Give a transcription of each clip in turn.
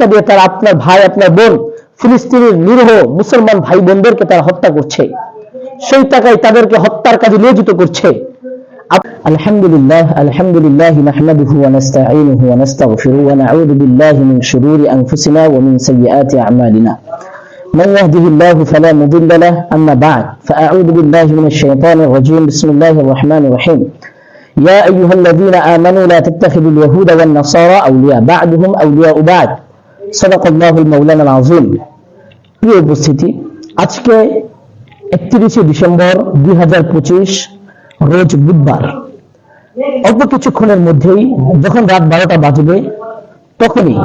দিয়ে তারা আপনার ভাই আপনার বোন ফিলিস্তিনের নিরীহ মুসলমান ভাই বোনদেরকে তারা হত্যা করছে, সেই টাকায় তাদেরকে হত্যার কাজে নিয়োজিত করছে। আলহামদুলিল্লাহ আলহামদুলিল্লাহ নাহমাদুহু ওয়া নাস্তাঈনুহু ওয়া নাস্তাগফিরুহু ওয়া নাউযু বিল্লাহি মিন শুরুরি আনফুসিনা ওয়া মিন সাইয়্যাতি আমালিনা মান ইয়াহদিহিল্লাহু ফালা মুদিল্লা লাহু আম্মা বা'দ ফাআউযু বিল্লাহি মিনাশ শাইতানির রাজীম বিসমিল্লাহির রহমানির রহিম ইয়া আইয়ুহাল্লাযীনা আমানু লা তাত্তাখিযুল ইয়াহুদা ওয়ান নাসারা আউলিয়া বা'দুহুম আউলিয়াউ বা'দ সাদাকাল্লাহুল মাওলানাল আযীম। প্রিয় উপস্থিতি, আজকে 31 ডিসেম্বর 2025 রোজ বুধবার। অল্প কিছুক্ষণের মধ্যেই যখন রাত 12টা বাজবে তখনই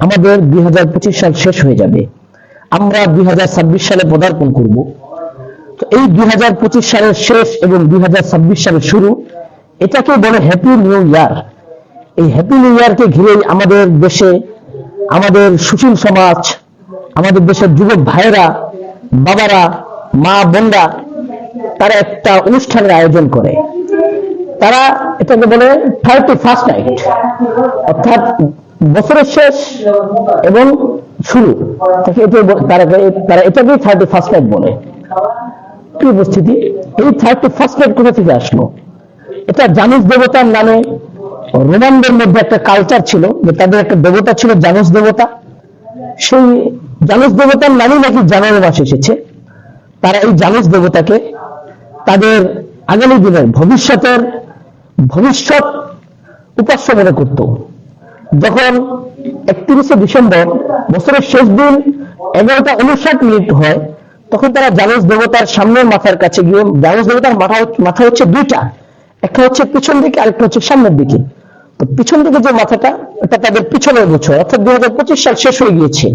আমাদের 2025 সাল শেষ হয়ে যাবে, আমরা 2026 সালে পদার্পণ করব। তো এই 2025 সালের শেষ এবং 2026 সালের শুরু, এটাকে বলে হ্যাপি নিউ ইয়ার। এই হ্যাপি নিউ ইয়ারকে ঘিরেই আমাদের দেশে, আমাদের সুশীল সমাজ, আমাদের দেশের যুবক ভাইয়েরা, বাবারা, মা বোনরা তারা একটা অনুষ্ঠানের আয়োজন করে। তারা এটাকে বলে 31st নাইট, অর্থাৎ বছরের শেষ এবং শুরু, তারা এটাকে 31st নাইট বলে। কি উপস্থিতি, এই 31st নাইট কোথা থেকে আসলো? এটা জানুস দেবতার নামে রোমানদের মধ্যে একটা কালচার ছিল যে তাদের একটা দেবতা ছিল জানুস দেবতা। সেই জানুস দেবতার নামে নাকি জানুয়ারি মাস এসেছে। তারা এই জানুস দেবতাকে তাদের আগামী দিনের ভবিষ্যৎ উপাস্য মনে করত। যখন 31 ডিসেম্বর বছরের শেষ দিন 11:59 হয়, তখন তারা জানুস দেবতার সামনের মাথার কাছে গিয়ে, জানুস দেবতার মাথা হচ্ছে দুইটা, একটা হচ্ছে পিছন দিকে, আরেকটা হচ্ছে সামনের দিকে। তো পিছন দিকে যে মাথাটা, এটা তাদের পিছনের বছর, অর্থাৎ 2025 সাল শেষ হয়ে গিয়েছে।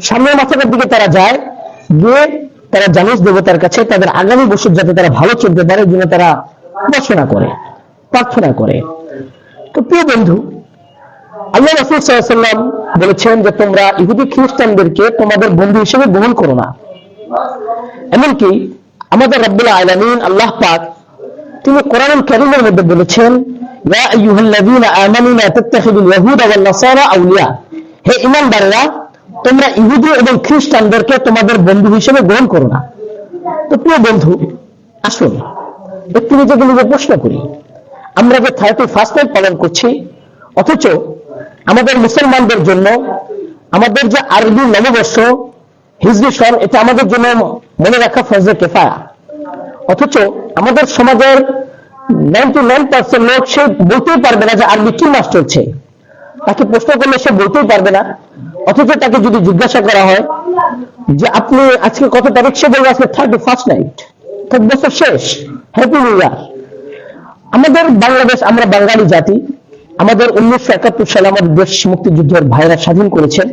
সামনের মাথাটার দিকে তারা যায়, গিয়ে তারা জানুস দেবতার কাছে তাদের আগামী বছর যাতে তারা ভালো চলতে পারে জন্য তারা উপাসনা করে, প্রার্থনা করে। তো প্রিয় বন্ধু, আল্লাহ রাসূল সাল্লাল্লাহু আলাইহি ওয়াসাল্লাম বলেছেন যে তোমরা ইহুদি খ্রিস্টানদেরকে তোমাদের বন্ধু হিসেবে গ্রহণ করো না। এমনকি আমাদের রব্বুল আলামিন আল্লাহ পাক তিনি কোরআনুল কারীমের মধ্যে বলেছেন, ইয়া আইয়ুহাল্লাযীনা আমানু লা তাত্তাখিযুল ইয়াহুদা ওয়ান নাসারা আউলিয়া, হে ঈমানদাররা তোমরা ইহুদি এবং খ্রিস্টানদেরকে তোমাদের বন্ধু হিসেবে গ্রহণ করো না। তো প্রিয় বন্ধু, আসুন একটু নিজেকে নিজে প্রশ্ন করি, আমরা যে 31st নাইট পালন করছি, অথচ আমাদের মুসলমানদের জন্য আমাদের যে আরবি নববর্ষ হিজরি সন, এটা আমাদের জন্য মনে রাখা ফরজে কিফায়া। অথচ আমাদের সমাজের 99% লোক সে বলতেই পারবে না যে আরবি কি মাস চলছে। তাকে প্রশ্ন করলে সে বলতেই পারবে না। অথচ তাকে যদি জিজ্ঞাসা করা হয় যে আপনি আজকে কত তারিখ, সে বলবে আজকে 31st নাইট, বছর শেষ, হ্যাপি নিউ ইয়ার। আমাদের বাংলাদেশ, আমরা বাঙালি জাতি, আমাদের 1971 সালে আমাদের দেশ মুক্তিযুদ্ধের ভাইরা স্বাধীন করেছেন।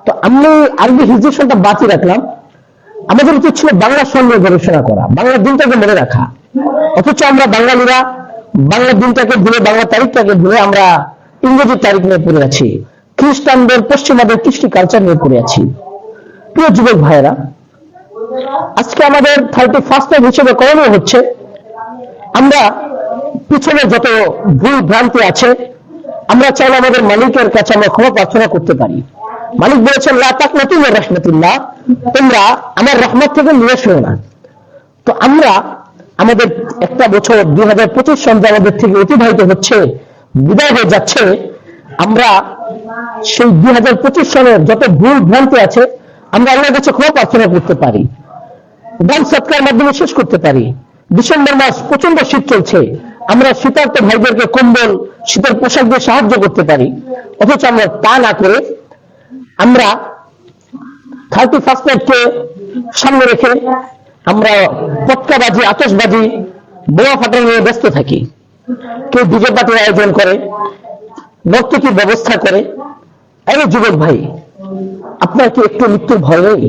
তো আমি আরবি হিজরি সনটা বাকি রাখলাম। আমাদের উচিত ছিল বাংলা সন নিয়ে গবেষণা করা, বাংলা দিনটাকে মনে রাখা। অথচ আমরা বাঙালিরা বাংলা দিনটাকে ভুলে, বাংলা তারিখটাকে ভুলে আমরা ইংরেজি তারিখ নিয়ে পড়ে আছি, খ্রিস্টানদের পশ্চিমাদের কৃষ্টি কালচার নিয়ে পড়ে আছি। প্রিয় যুবক ভাইয়েরা, আজকে আমাদের 31st নাইট হিসেবে করণীয় হচ্ছে আমরা পিছনে যত ভুল ভ্রান্তি আছে, আমরা চাইলে আমাদের মালিকের কাছে আমরা ক্ষমা প্রার্থনা করতে পারি। মালিক বলেছেন, লা তাকনাতু মির রাহমাতিল্লাহ, তোমরা আমার রহমত থেকে নিরাশ হও না। তো আমরা আমাদের একটা বছর 2025 সন আমাদের থেকে অতিবাহিত হচ্ছে, বিদায় হয়ে যাচ্ছে, আমরা সেই 2025 সনের যত ভুল ভ্রান্তি আছে আমরা আল্লাহর কাছে ক্ষমা প্রার্থনা করতে পারি, দান সৎকার মাধ্যমে শেষ করতে পারি। ডিসেম্বর মাস প্রচন্ড শীত চলছে, আমরা শীতার্ত ভাইদেরকে কম্বল, শীতের পোশাক দিয়ে সাহায্য করতে পারি। অথচ আমরা তা না করে আমরা 31st নাইটকে সামনে রেখে আমরা পটকাবাজি, আতশবাজি, বোমা ফাটানো নিয়ে ব্যস্ত থাকি। কেউ ডিজে পার্টির আয়োজন করে, নর্তকীর ব্যবস্থা করে। আরে যুবক ভাই, আপনার কি একটু মৃত্যুর ভয় নেই?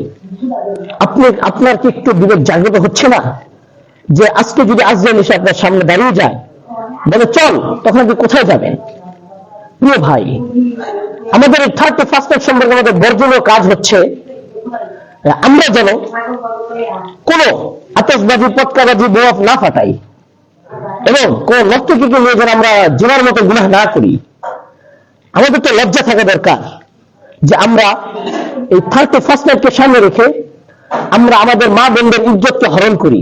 আপনার কি একটু বিবেক জাগ্রত হচ্ছে না যে আজকে যদি আজরাইল এসে আপনার সামনে দাঁড়িয়ে যায়, বলে চল, তখন আপনি কোথায় যাবেন? প্রিয় ভাই, আমাদের 31st নাইট সম্পর্কে আমাদের বর্জনীয় কাজ হচ্ছে আমরা যেন কোন আতশবাজি, পটকাবাজি, বোমা না ফাটাই এবং কোন নর্তকীকে নিয়ে যেন আমরা জেনার মতো গুনাহ না করি। আমাদের তো লজ্জা থাকা দরকার। যে আমরা এই 31st নাইটকে সামনে রেখে আমরা আমাদের মা বোনদের ইজ্জতকে হরণ করি।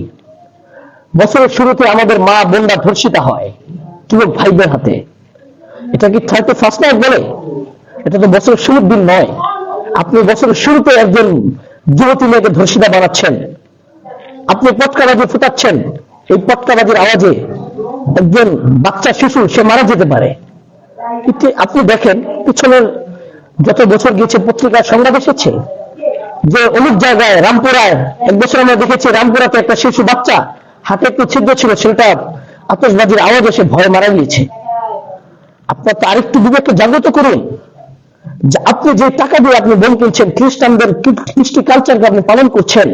বছরের শুরুতে আমাদের মা বোনরা ধর্ষিতা হয় যুবক ভাইদের হাতে। এটা কি 31st নাইট বলে? এটা তো বছরের শুরুর দিন নয়। আপনি বছরের শুরুতে একজন যুবতী মেয়েকে ধর্ষিতা বানাচ্ছেন, আপনি পটকাবাজি ফুটাচ্ছেন। এই পটকাবাজির আওয়াজে একজন বাচ্চা শিশু সে মারা যেতে পারে। আপনি দেখেন পিছনের যত বছর গিয়েছে পত্রিকার সংবাদ এসেছে যে অনেক জায়গায়, রামপুরায় এক বছর আমরা দেখেছি রামপুরাতে একটা শিশু বাচ্চা হাতে একটু ছিদ্র ছিল, সেটা আতশবাজির আওয়াজ এসে ভয়ে মারা গিয়েছে। আপনার তো আরেকটু বিবেককে জাগ্রত করুন যে আপনি যে টাকা দিয়ে আপনি বোন কিনছেন, খ্রিস্টানদের কৃষ্টি কালচারকে আপনি পালন করছেন,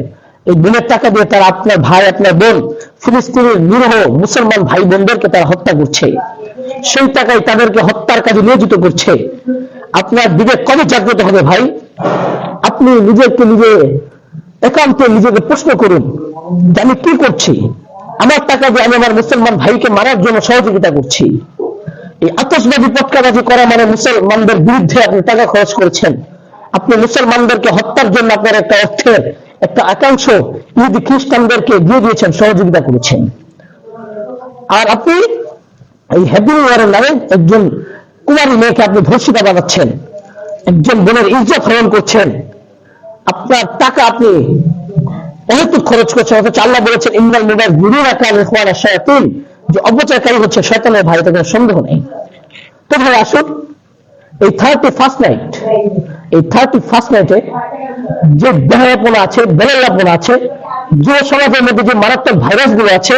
এই বোনের টাকা দিয়ে তারা আপনার ভাই আপনার বোন ফিলিস্তিনের নিরীহ মুসলমান ভাই বোনদেরকে তারা হত্যা করছে, সেই টাকায় তাদেরকে হত্যার কাজে নিয়োজিত করছে। আপনার বিবেক কবে জাগ্রত হবে ভাই? আপনি নিজেকে নিজে একান্তে নিজেকে প্রশ্ন করুন যে আমি কি করছি? আমার টাকা দিয়ে আমি আমার মুসলমান ভাইকে মারার জন্য সহযোগিতা করছি। এই আতশবাজি পটকাবাজি করা মানে মুসলমানদের বিরুদ্ধে আপনি টাকা খরচ করেছেন। আপনি মুসলমানদেরকে হত্যার জন্য আপনার একটা অর্থের একটা একাংশ ইহুদি খ্রিস্টানদেরকে দিয়ে দিয়েছেন, সহযোগিতা করেছেন। আর আপনি এই হ্যাপি নিউ ইয়ারের নামে একজন কুমারী মেয়েকে আপনি ধর্ষিতা বানাচ্ছেন, একজন বোনের ইজ্জত হরণ করছেন। আপনার টাকা আপনি অহেতুক খরচ করছেন, অথচ আল্লাহ বলেছেন ইন্নাল মুবাযযিরিনা কানু ইখওয়ানা শায়াতিন, যে অপচয়কারী হচ্ছে শয়তানের ভাই, তাতে সন্দেহ নেই। তো ভাই আসুন, এই 31st নাইট, এই 31st নাইটে যে বেহায়াপনা আছে, বেলাল্লাপনা আছে, যুব সমাজের মধ্যে যে মারাত্মক ভাইরাস গুলো আছে,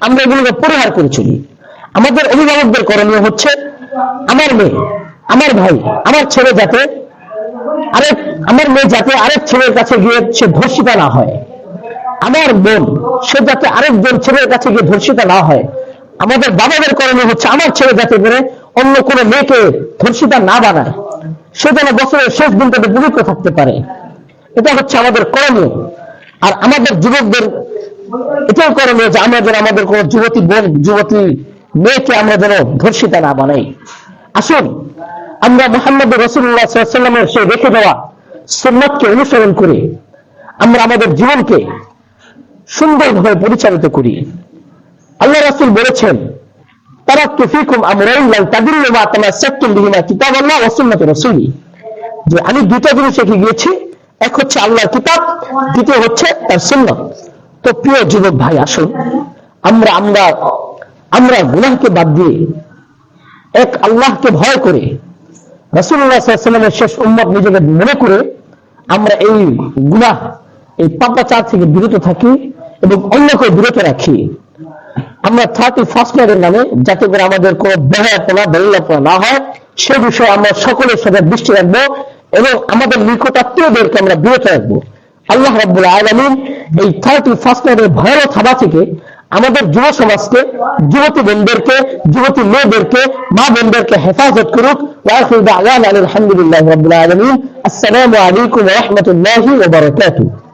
আমরা এগুলোকে পরিহার করে চলি। আমাদের অভিভাবকদের করণীয় হচ্ছে আমার মেয়ে, আমার ভাই, আমার ছেলে যাতে আমার মেয়ে যাতে আরেক ছেলের কাছে গিয়ে সে ধর্ষিতা না হয়, আমার বোন সে যাতে আরেকজন ছেলের কাছে গিয়ে ধর্ষিতা না হয়। আমাদের বাবাদের করণীয় হচ্ছে আমার ছেলে যাতে করে অন্য কোনো মেয়েকে ধর্ষিতা না বানায়, সে যেন বছরের শেষ দিনটাতে পবিত্র থাকতে পারে। এটা হচ্ছে আমাদের করণীয়। আর আমাদের যুবকদের এটাও করণীয় যে আমরা যেন আমাদের কোন যুবতী বোন, যুবতী মেয়েকে আমরা যেন ধর্ষিতা না বানাই। আসুন আমরা মুহাম্মদ রাসূলুল্লাহ সাল্লাল্লাহু আলাইহি ওয়াসাল্লামের সেই রেখে দেওয়া সুন্নাতকে অনুসরণ করে আমরা আমাদের জীবনকে সুন্দরভাবে পরিচালিত করি। আল্লাহ রাসূল বলেছেন তারাকতু ফীকুম আমরাইন লা তাদিল্লু মা তামাসসাকতুম বিহিমা কিতাবাল্লাহ ওয়া সুন্নাতি রাসূলি, যে আমি দুটো জিনিস শিখে গিয়েছি, এক হচ্ছে আল্লাহর কিতাব, দ্বিতীয় হচ্ছে তার সুন্নাত। তো প্রিয় যুবক ভাই আসুন আমরা আমরা আমরা গুনাহকে বাদ দিয়ে এক আল্লাহকে ভয় করে রাসূলুল্লাহ সাল্লাল্লাহু আলাইহি ওয়াসাল্লামের শেষ উম্মত নিজেকে মনে করে আমরা এই গুনাহ, এই পাপাচার থেকে বিরত থাকি এবং অন্যকে বিরত রাখি। আমরা 31st নাইটের নামে যাতে করে আমাদের কোনো বেহায়াপনা বেলাল্লাপনা না হয় সে বিষয়ে আমরা সকলের সাথে দৃষ্টি রাখবো এবং আমাদের নিকটাত্মীয়দেরকে আমরা বিরত রাখবো। আল্লাহ রাব্বুল আলামিন এই 31st নাইটের ভয়াবহ থাবা থেকে আমাদের যুব সমাজকে, যুবতী বোনদেরকে, যুবতী মেয়েদেরকে, মা বোনদেরকে হেফাজত করুক। ওয়া আখিরু দাওয়ানা আলহামদুলিল্লাহি রাব্বিল আলামিন। আসসালামু আলাইকুম ওয়া রাহমাতুল্লাহি ওয়া বারাকাতুহু।